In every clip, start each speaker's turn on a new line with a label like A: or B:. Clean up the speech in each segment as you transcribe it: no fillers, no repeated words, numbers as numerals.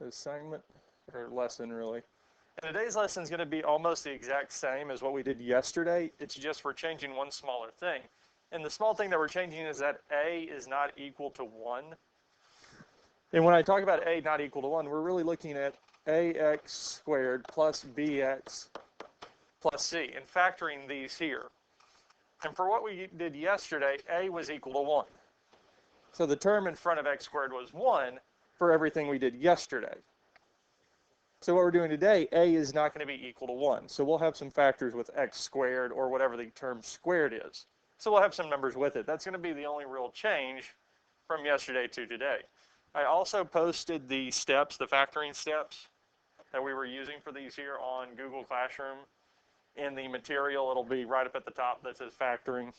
A: assignment, or lesson really. And today's lesson is going to be almost the exact same as what we did yesterday. It's just we're changing one smaller thing. And the small thing that we're changing is that a is not equal to 1. And when I talk about a not equal to 1, we're really looking at ax squared plus bx plus c and factoring these here. And for what we did yesterday, a was equal to 1. So the term in front of x squared was 1 for everything we did yesterday. So what we're doing today, a is not going to be equal to 1. So we'll have some factors with x squared or whatever the term squared is. So we'll have some numbers with it. That's going to be the only real change from yesterday to today. I also posted the steps, the factoring steps that we were using for these here on Google Classroom. In the material, it'll be right up at the top that says factoring.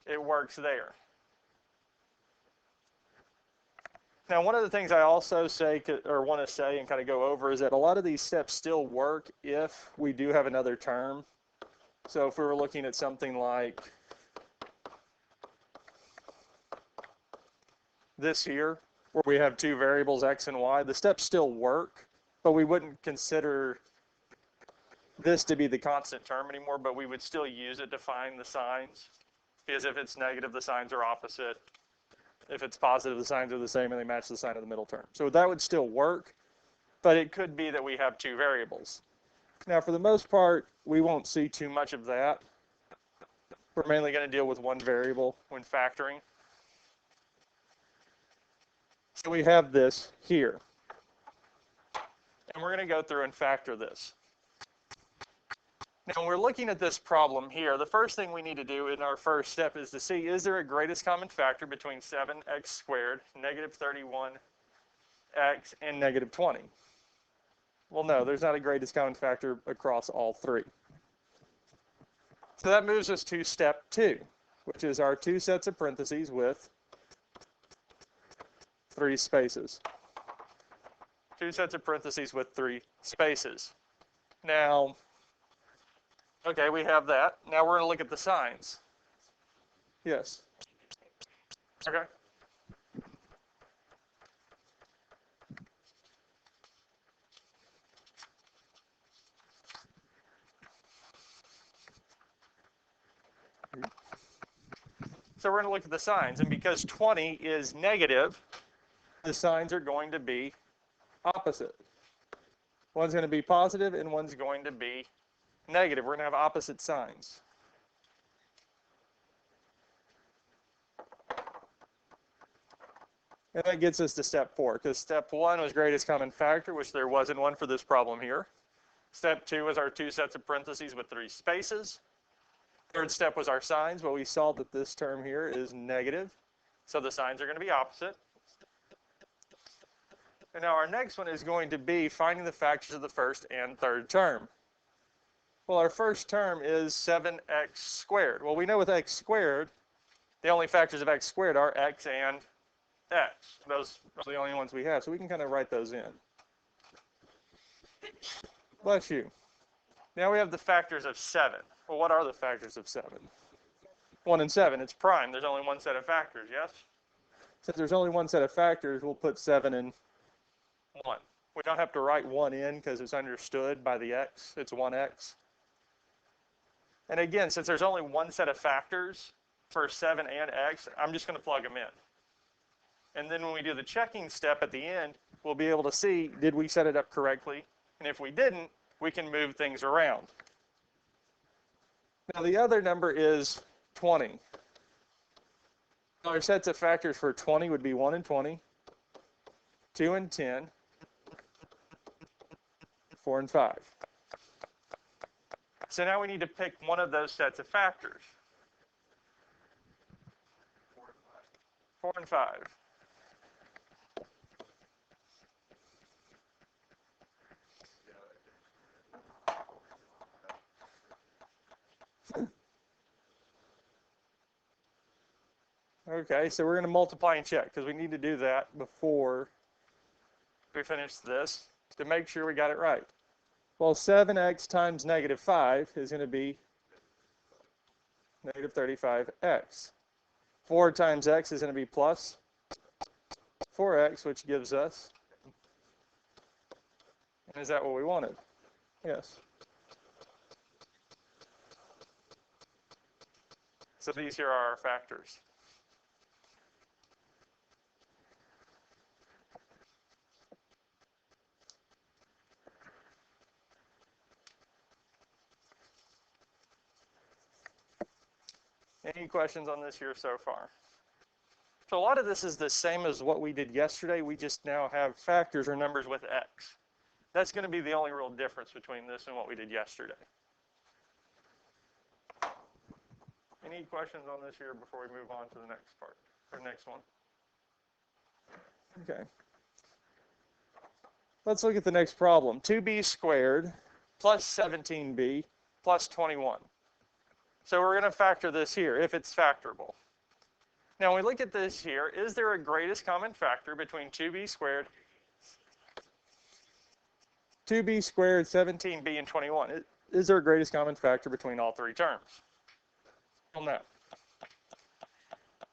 A: It works there. Now, one of the things I also say, or want to say and kind of go over, is that a lot of these steps still work if we do have another term. So if we were looking at something like this here, where we have two variables, x and y, the steps still work, but we wouldn't consider this to be the constant term anymore, but we would still use it to find the signs, because if it's negative, the signs are opposite. If it's positive, the signs are the same and they match the sign of the middle term. So that would still work, but it could be that we have two variables. Now, for the most part, we won't see too much of that. We're mainly going to deal with one variable when factoring. So we have this here, and we're going to go through and factor this. Now, when we're looking at this problem here, the first thing we need to do in our first step is to see, is there a greatest common factor between 7x squared, negative 31x, and negative 20? Well, no, there's not a greatest common factor across all three. So that moves us to step 2, which is our two sets of parentheses with 3 spaces. Two sets of parentheses with 3 spaces. Now, okay, we have that. Now we're going to look at the signs. Yes. Okay. So we're going to look at the signs, and because 20 is negative, the signs are going to be opposite. One's going to be positive and one's going to be negative. We're going to have opposite signs. And that gets us to step 4, because step 1 was greatest common factor, which there wasn't one for this problem here. Step 2 was our two sets of parentheses with 3 spaces. Third step was our signs, but we saw that this term here is negative, so the signs are going to be opposite. And now our next one is going to be finding the factors of the first and third term. Well, our first term is 7x squared. Well, we know with x squared, the only factors of x squared are x and x. Those are the only ones we have, so we can kind of write those in. Bless you. Now we have the factors of 7. Well, what are the factors of 7? 1 and 7, it's prime. There's only one set of factors, yes? Since there's only one set of factors, we'll put 7 in 1. We don't have to write 1 in because it's understood by the x. It's 1x. And again, since there's only one set of factors for 7 and x, I'm just going to plug them in. And then when we do the checking step at the end, we'll be able to see, did we set it up correctly? And if we didn't, we can move things around. Now the other number is 20. Our sets of factors for 20 would be 1 and 20, 2 and 10, 4 and 5. So now we need to pick one of those sets of factors. 4 and 5. Okay, so we're going to multiply and check because we need to do that before we finish this to make sure we got it right. Well, 7x times negative 5 is going to be negative 35x. 4 times x is going to be plus 4x, which gives us And is that what we wanted? Yes. So these here are our factors. Any questions on this here so far? So a lot of this is the same as what we did yesterday. We just now have factors or numbers with x. That's going to be the only real difference between this and what we did yesterday. Any questions on this here before we move on to the next part, or next one? Okay. Let's look at the next problem. 2b squared plus 17b plus 21. So we're going to factor this here if it's factorable. Now, when we look at this here, is there a greatest common factor between 2b squared, 17b, and 21? Is there a greatest common factor between all three terms? Well, no.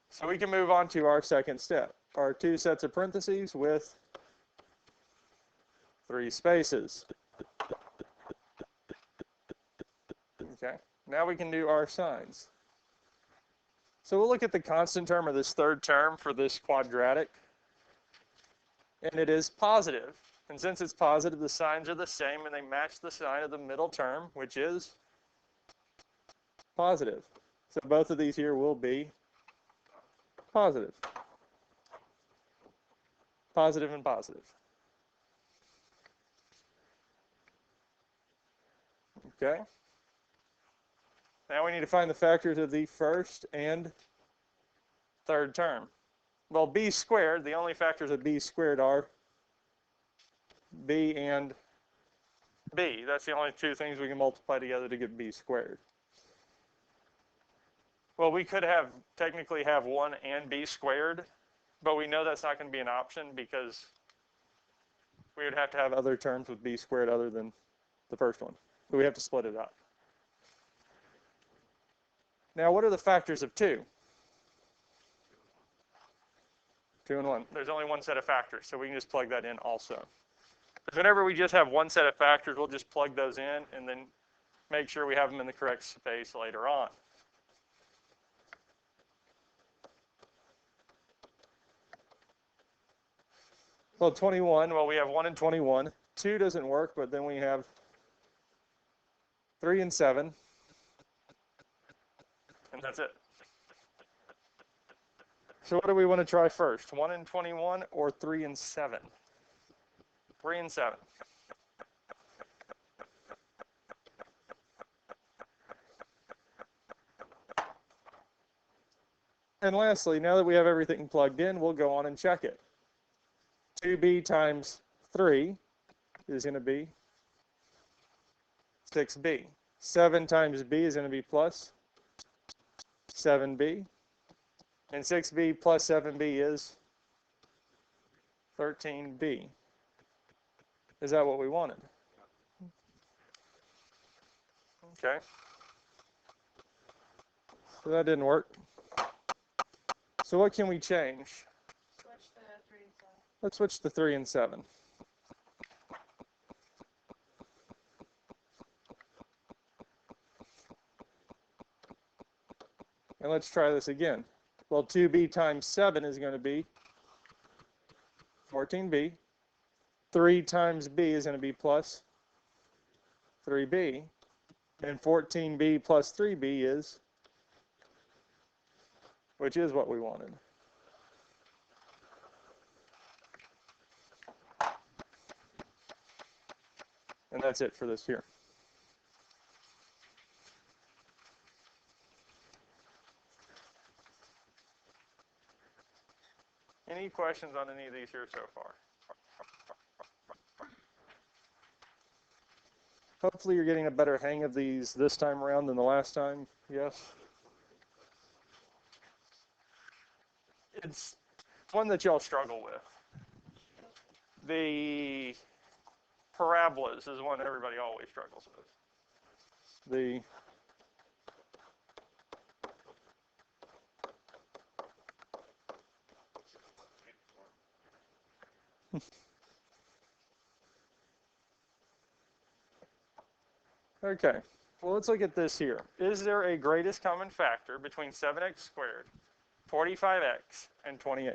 A: So we can move on to our second step. Our two sets of parentheses with three spaces. Okay, now we can do our signs. So we'll look at the constant term of this third term for this quadratic. And it is positive. And since it's positive, the signs are the same and they match the sign of the middle term, which is positive. So both of these here will be positive. Positive and positive. Okay. Now we need to find the factors of the first and third term. Well, b squared, the only factors of b squared are b and b. That's the only two things we can multiply together to get b squared. Well, we could have technically have 1 and b squared, but we know that's not going to be an option because we would have to have other terms with b squared other than the first one. So we have to split it up. Now, what are the factors of 2? 2 and 1. There's only one set of factors, so we can just plug that in also. Whenever we just have one set of factors, we'll just plug those in and then make sure we have them in the correct space later on. Well, 21, well, we have 1 and 21. 2 doesn't work, but then we have 3 and 7. And that's it. So what do we want to try first? 1 and 21 or 3 and 7? 3 and 7. And lastly, now that we have everything plugged in, we'll go on and check it. 2b times 3 is going to be 6b. 7 times b is going to be plus 7b. And 6b plus 7b is 13b. Is that what we wanted? Okay. So that didn't work. So what can we change?
B: Switch to 3 and 7.
A: Let's switch to 3 and 7. And let's try this again. Well, 2b times 7 is going to be 14b. 3 times b is going to be plus 3b. And 14b plus 3b is, which is what we wanted. And that's it for this here. Any questions on any of these here so far? Hopefully you're getting a better hang of these this time around than the last time. Yes? It's one that y'all struggle with. The parabolas is one everybody always struggles with. The Okay, well, let's look at this here. Is there a greatest common factor between 7x squared, 45x, and 28?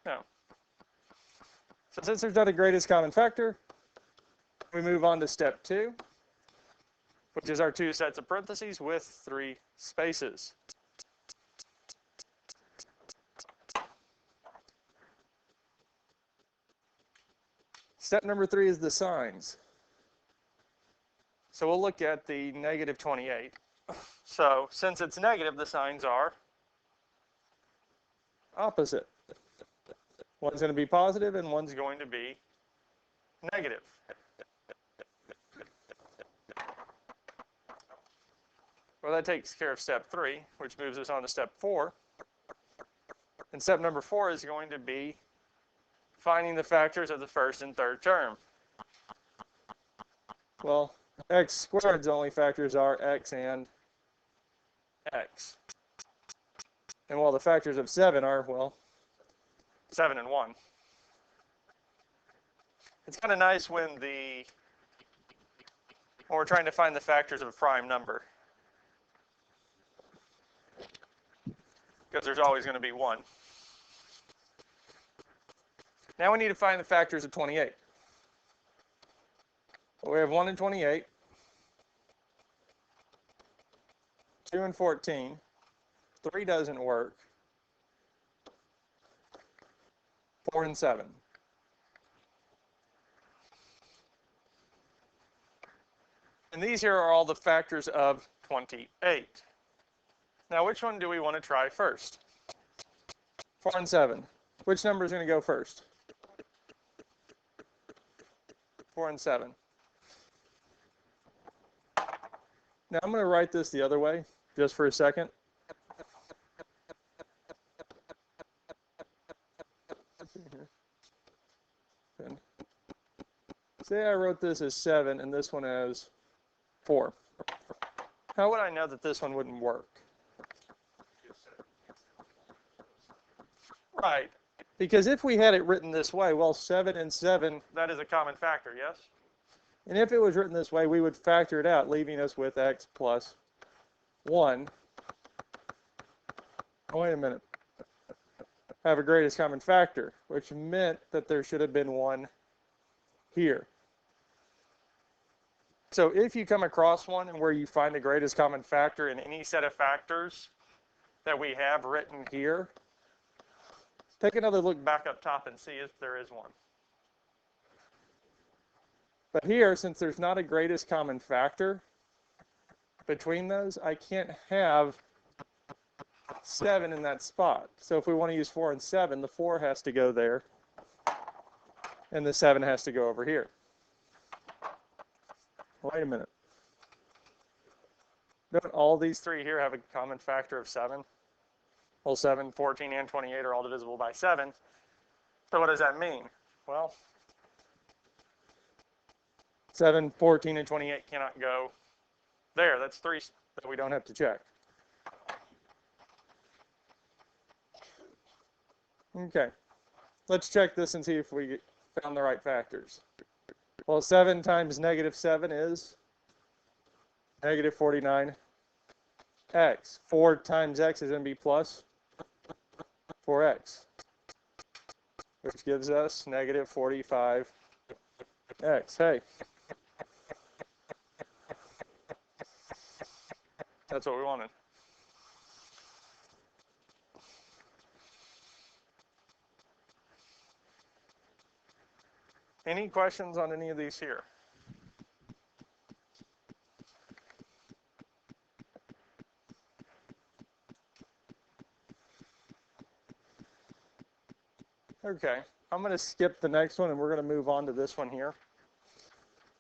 A: No. So since there's not a greatest common factor, we move on to step 2, which is our 2 sets of parentheses with 3 spaces. Step number 3 is the signs. So we'll look at the negative 28. So since it's negative, the signs are opposite. One's going to be positive and one's going to be negative. Well, that takes care of step 3, which moves us on to step 4. And step number 4 is going to be finding the factors of the first and third term. Well, x squared's only factors are x and x. And while the factors of 7 are, well, 7 and 1. It's kind of nice when we're trying to find the factors of a prime number, because there's always going to be 1. Now we need to find the factors of 28. Well, we have 1 and 28, 2 and 14, 3 doesn't work, 4 and 7. And these here are all the factors of 28. Now, which one do we want to try first? 4 and 7. Which number is going to go first? 4 and 7. Now, I'm going to write this the other way, just for a second. Say I wrote this as 7 and this one as 4. How would I know that this one wouldn't work? Right. Because if we had it written this way, well, 7 and 7, that is a common factor, yes? And if it was written this way, we would factor it out, leaving us with x plus 1. Oh, wait a minute. Have a greatest common factor, which meant that there should have been 1 here. So if you come across one where you find the greatest common factor in any set of factors that we have written here, take another look back up top and see if there is one. But here, since there's not a greatest common factor between those, I can't have 7 in that spot. So if we want to use 4 and 7, the 4 has to go there, and the 7 has to go over here. Wait a minute. Don't all these 3 here have a common factor of 7? Well, 7, 14, and 28 are all divisible by 7. So what does that mean? Well, 7, 14, and 28 cannot go there. That's 3 that we don't have to check. Okay. Let's check this and see if we found the right factors. Well, 7 times negative 7 is negative 49x. 4 times x is going to be plus 4x, which gives us negative 45x. Hey, that's what we wanted. Any questions on any of these here? Okay, I'm going to skip the next one and we're going to move on to this one here.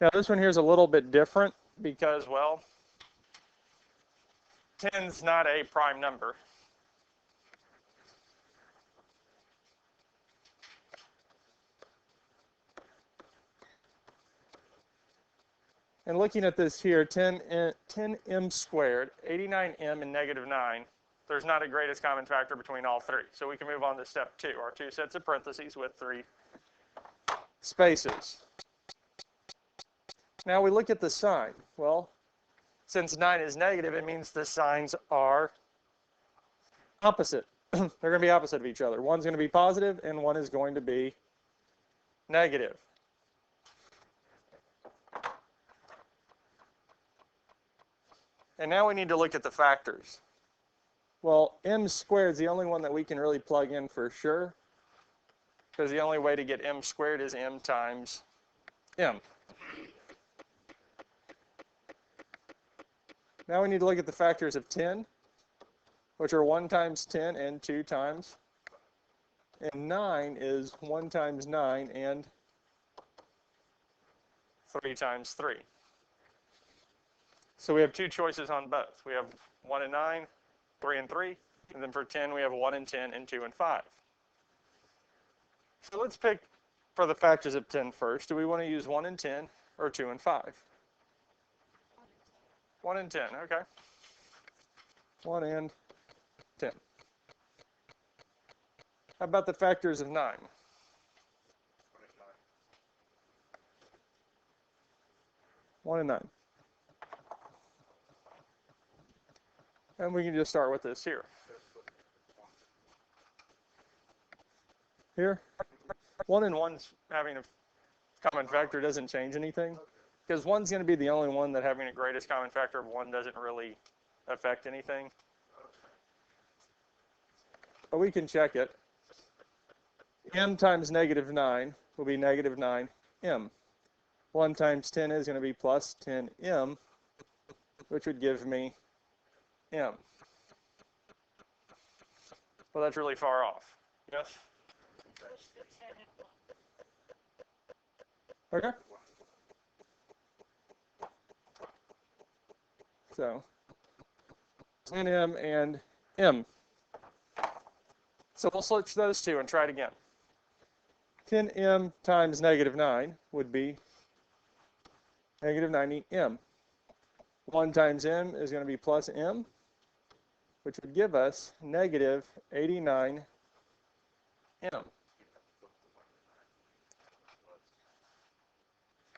A: Now this one here is a little bit different because, well, 10's not a prime number. And looking at this here, 10m squared, 89m, and negative 9, there's not a greatest common factor between all 3. So we can move on to step 2, our 2 sets of parentheses with 3 spaces. Now we look at the sign. Well, since 9 is negative, it means the signs are opposite. They're going to be opposite of each other. One's going to be positive and one is going to be negative. And now we need to look at the factors. Well, m squared is the only one that we can really plug in for sure, because the only way to get m squared is m times m. Now we need to look at the factors of 10, which are 1 times 10 and 2 times. And 9 is 1 times 9 and 3 times 3. So we have two choices on both. We have 1 and 9, 3 and 3, and then for 10 we have 1 and 10 and 2 and 5. So let's pick for the factors of 10 first. Do we want to use 1 and 10 or 2 and 5? 1 and 10, okay. 1 and 10. How about the factors of 9? 1 and 9. And we can just start with this here. Here, 1 and 1's having a common factor doesn't change anything, because 1's going to be the only one that having a greatest common factor of 1 doesn't really affect anything. But we can check it. M times negative 9 will be negative 9m. 1 times 10 is going to be plus 10m, which would give me m. Well, that's really far off. Yes? Okay. So 10m and m. So we'll switch those two and try it again. 10m times negative 9 would be negative 90m. 1 times m is going to be plus m, which would give us negative 89m.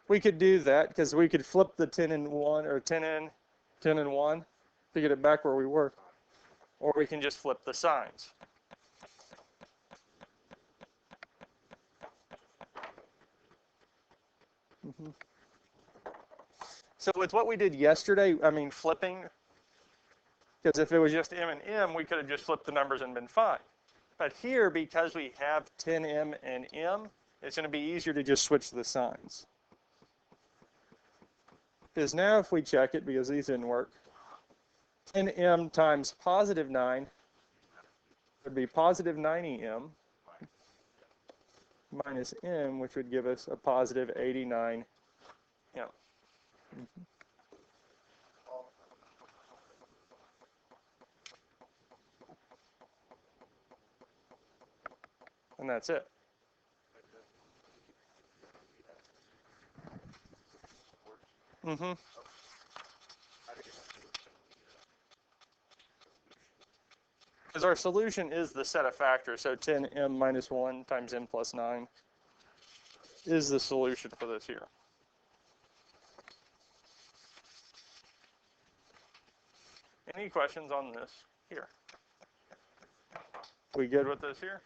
A: We could do that because we could flip the 10 and 1, or 10 and 1 to get it back where we were. Or we can just flip the signs. So with what we did yesterday, I mean flipping, because if it was just m and m, we could have just flipped the numbers and been fine. But here, because we have 10m and m, it's going to be easier to just switch the signs. Because now if we check it, because these didn't work, 10m times positive 9 would be positive 90m minus m, which would give us a positive 89m. And that's it. Because our solution is the set of factors, so 10m minus 1 times m plus 9 is the solution for this here. Any questions on this here? We good with this here?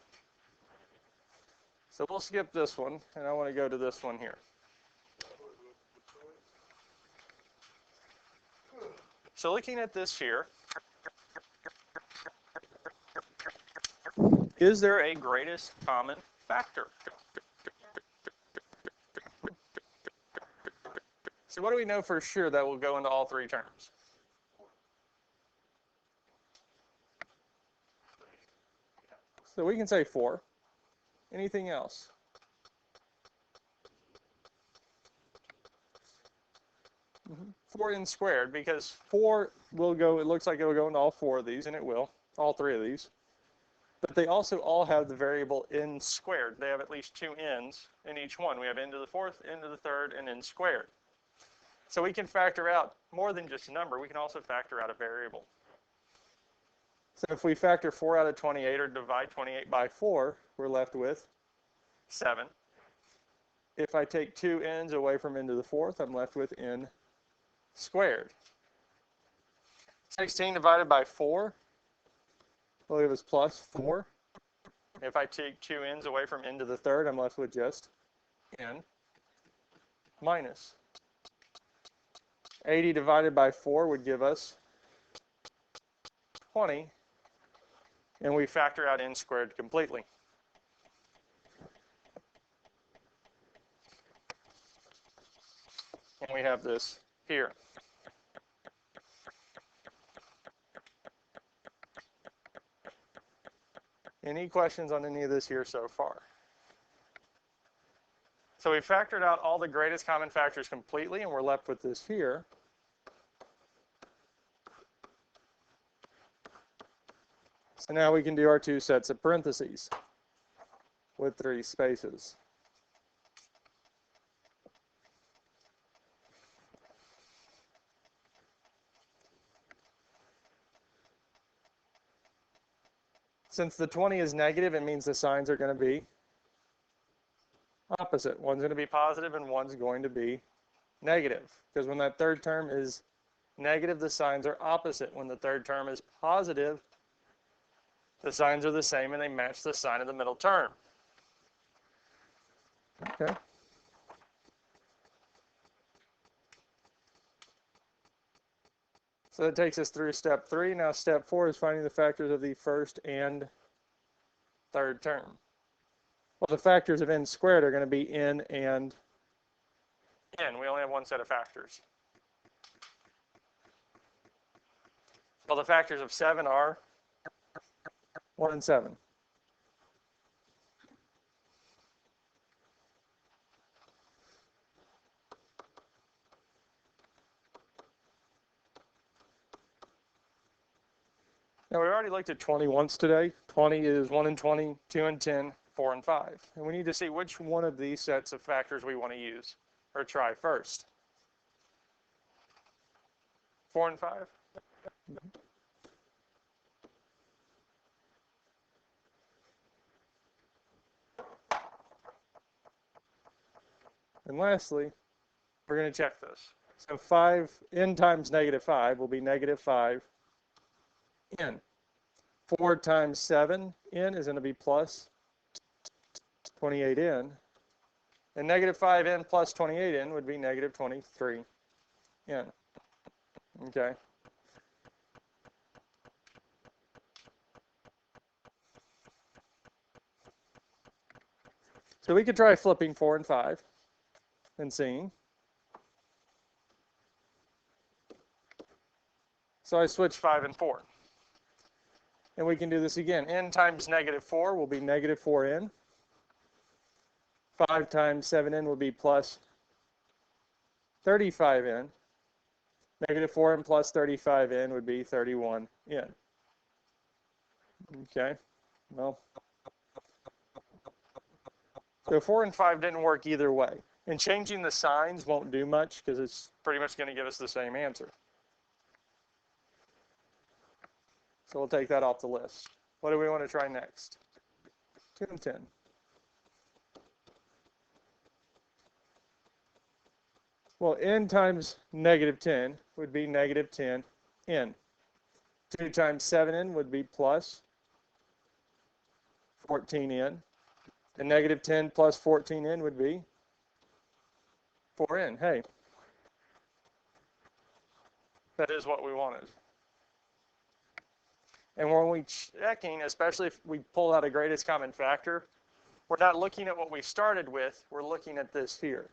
A: So we'll skip this one, and I want to go to this one here. So looking at this here, is there a greatest common factor? So what do we know for sure that will go into all three terms? So we can say 4. Anything else? Mm-hmm. 4n squared, because 4 will go, it looks like it will go into all 4 of these, and it will, all 3 of these. But they also all have the variable n squared. They have at least 2 n's in each one. We have n to the 4th, n to the 3rd, and n squared. So we can factor out more than just a number. We can also factor out a variable. So if we factor 4 out of 28 or divide 28 by 4, we're left with 7. if I take two n's away from n to the fourth, I'm left with n squared. 16 divided by 4 will give us plus 4. If I take two n's away from n to the third, I'm left with just n minus. 80 divided by 4 would give us 20, and we factor out n squared completely. And we have this here. Any questions on any of this here so far? So we factored out all the greatest common factors completely, and we're left with this here. So now we can do our two sets of parentheses with 3 spaces. Since the 20 is negative, it means the signs are going to be opposite. One's going to be positive and one's going to be negative. Because when that third term is negative, the signs are opposite. When the third term is positive, the signs are the same and they match the sign of the middle term. Okay. So that takes us through step 3. Now step 4 is finding the factors of the first and third term. Well, the factors of n squared are going to be n and n. We only have one set of factors. Well, the factors of 7 are 1 and 7. Now, we already looked at 20 once today. 20 is 1 and 20, 2 and 10, 4 and 5. And we need to see which one of these sets of factors we want to use or try first. 4 and 5? And lastly, we're going to check this. So 5, n times negative 5 will be negative 5 n. 4 times 7 n is going to be plus 28 n. And negative 5 n plus 28 n would be negative 23 n. Okay. So we could try flipping 4 and 5 and seeing. So I switch 5 and 4. And we can do this again. N times negative 4 will be negative 4n. 5 times 7n will be plus 35n. Negative 4n plus 35n would be 31n. Okay. Well, so 4 and 5 didn't work either way. And changing the signs won't do much because it's pretty much going to give us the same answer. So we'll take that off the list. What do we want to try next? 2 and 10. Well, n times negative 10 would be negative 10n. 2 times 7n would be plus 14n. And negative 10 plus 14n would be 4n. Hey, that is what we wanted. And when we're checking, especially if we pull out a greatest common factor, we're not looking at what we started with, we're looking at this here.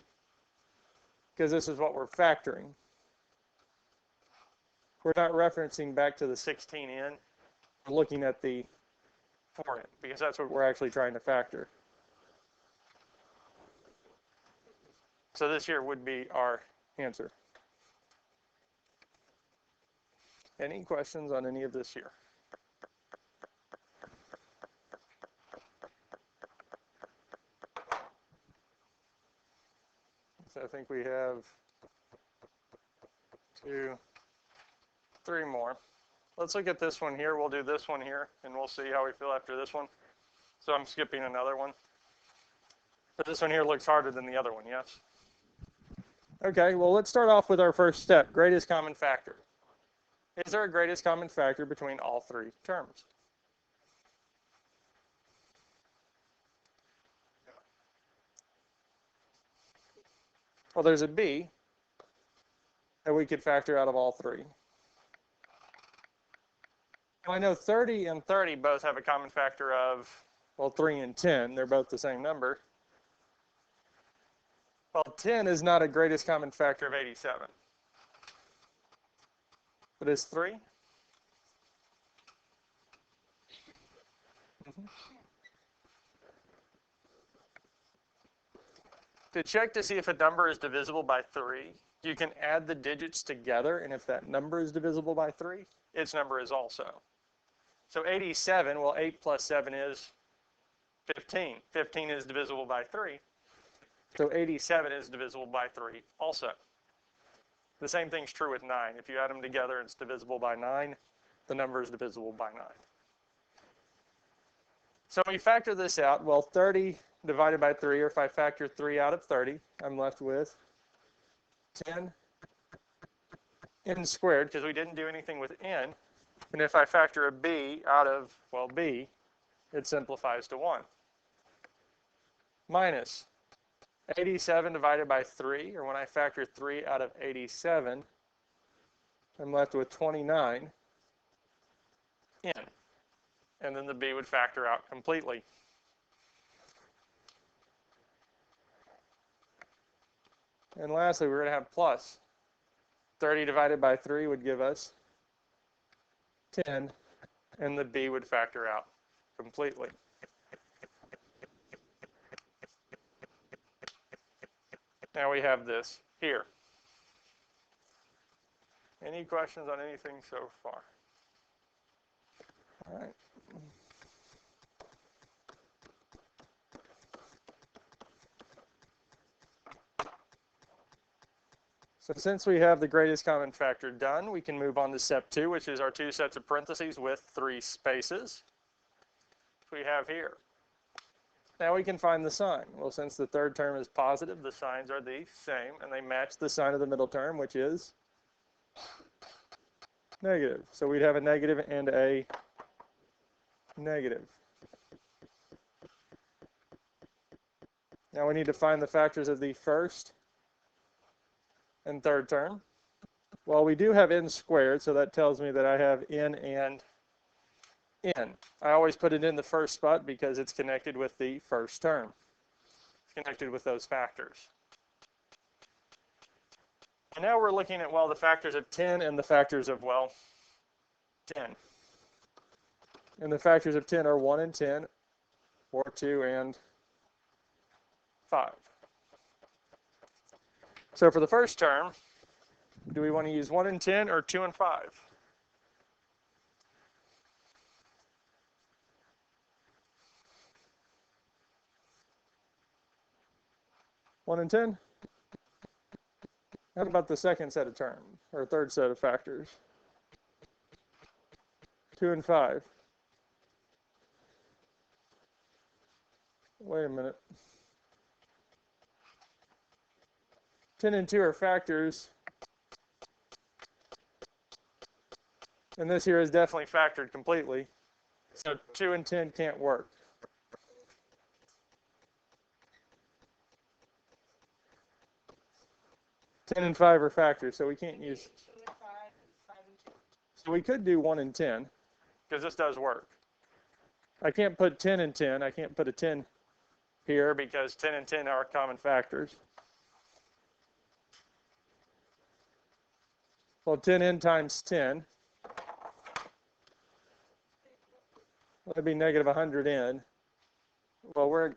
A: Because this is what we're factoring. We're not referencing back to the 16n, we're looking at the 4n, because that's what we're actually trying to factor. So this here would be our answer. Any questions on any of this here? So I think we have 2, 3 more. Let's look at this one here. We'll do this one here, and we'll see how we feel after this one. So I'm skipping another one. But this one here looks harder than the other one, yes? Okay, well, let's start off with our first step, greatest common factor. Is there a greatest common factor between all three terms? Well, there's a b that we could factor out of all three. Well, I know 30 and 30 both have a common factor of, well, 3 and 10. They're both the same number. Well, 10 is not a greatest common factor of 87. But is 3? To check to see if a number is divisible by 3, you can add the digits together, and if that number is divisible by 3, its number is also. So 87, well, 8 plus 7 is 15. 15 is divisible by 3. So 87 is divisible by 3 also. The same thing's true with 9. If you add them together, it's divisible by 9. The number is divisible by 9. So we factor this out. Well, 30 divided by 3, or if I factor 3 out of 30, I'm left with 10 n squared, because we didn't do anything with n. And if I factor a b out of, well, b, it simplifies to 1. Minus 87 divided by 3, or when I factor 3 out of 87, I'm left with 29 n. And then the b would factor out completely. And lastly, we're going to have plus. 30 divided by 3 would give us 10, and the b would factor out completely. Now we have this here. Any questions on anything so far? All right. So since we have the greatest common factor done, we can move on to step 2, which is our 2 sets of parentheses with 3 spaces. We have here. Now we can find the sign. Well, since the third term is positive, the signs are the same, and they match the sign of the middle term, which is negative. So we'd have a negative and a negative. Now we need to find the factors of the first and third term. Well, we do have n squared, so that tells me that I have n and n. I always put it in the first spot because it's connected with the first term. It's connected with those factors. And now we're looking at, well, the factors of 10 and the factors of, well, 10. And the factors of 10 are 1 and 10, or 2 and 5. So for the first term, do we want to use 1 and 10 or 2 and 5? One and 10? How about the second set of terms, or third set of factors? 2 and 5. Wait a minute. 10 and 2 are factors, and this here is definitely factored completely. So 2 and 10 can't work. Ten and 5 are factors, so we can't use.
B: 2 and 5, and 5 and 2.
A: So we could do 1 and 10, because this does work. I can't put 10 and 10. I can't put a 10 here because 10 and 10 are common factors. Well, 10n times 10, that'd be negative 100n. Well,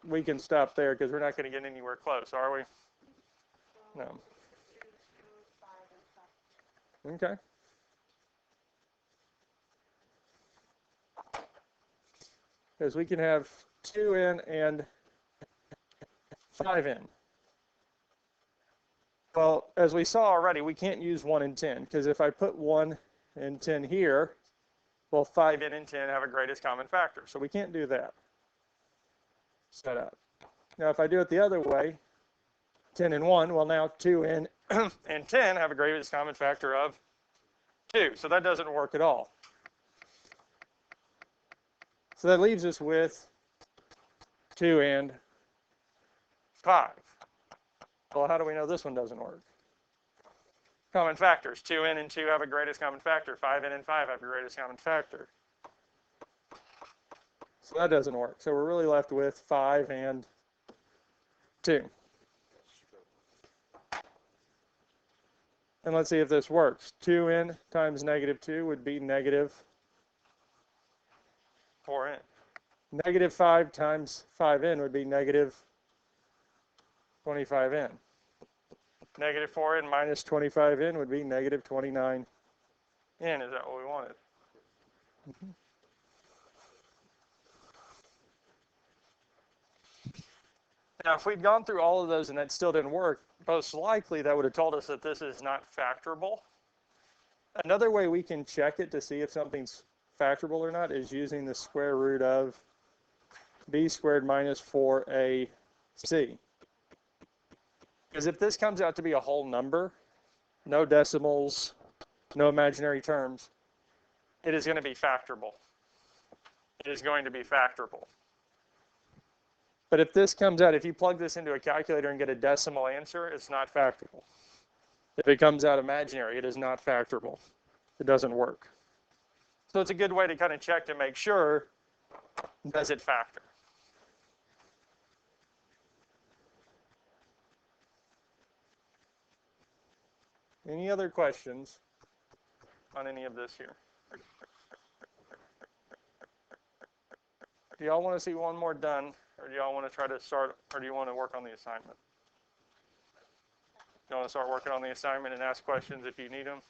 A: we can stop there because we're not going to get anywhere close, are we? No.
B: 2, 5, and 5.
A: Okay. Because we can have 2n and 5n. Well, as we saw already, we can't use 1 and 10, because if I put 1 and 10 here, well, 5n and 10 have a greatest common factor, so we can't do that. Set up. Now, if I do it the other way, 10 and 1, well, now 2n and 10 have a greatest common factor of 2. So that doesn't work at all. So that leaves us with 2 and 5. Well, how do we know this one doesn't work? Common factors. 2n and 2 have a greatest common factor. 5n and 5 have a greatest common factor. So that doesn't work. So we're really left with 5 and 2. And let's see if this works. 2n times negative 2 would be negative 4n. Negative 5 times 5n would be negative 25n. Negative 4n minus 25n would be negative 29n. Is that what we wanted? Now, if we'd gone through all of those and that still didn't work, most likely that would have told us that this is not factorable. Another way we can check it to see if something's factorable or not is using the square root of b squared minus 4ac. Because if this comes out to be a whole number, no decimals, no imaginary terms, it is going to be factorable. It is going to be factorable. But if this comes out, if you plug this into a calculator and get a decimal answer, it's not factorable. If it comes out imaginary, it is not factorable. It doesn't work. So it's a good way to kind of check to make sure, does it factor? Any other questions on any of this here? Do y'all want to see one more done, or do y'all want to try to start, or do you want to work on the assignment? You want to start working on the assignment and ask questions if you need them?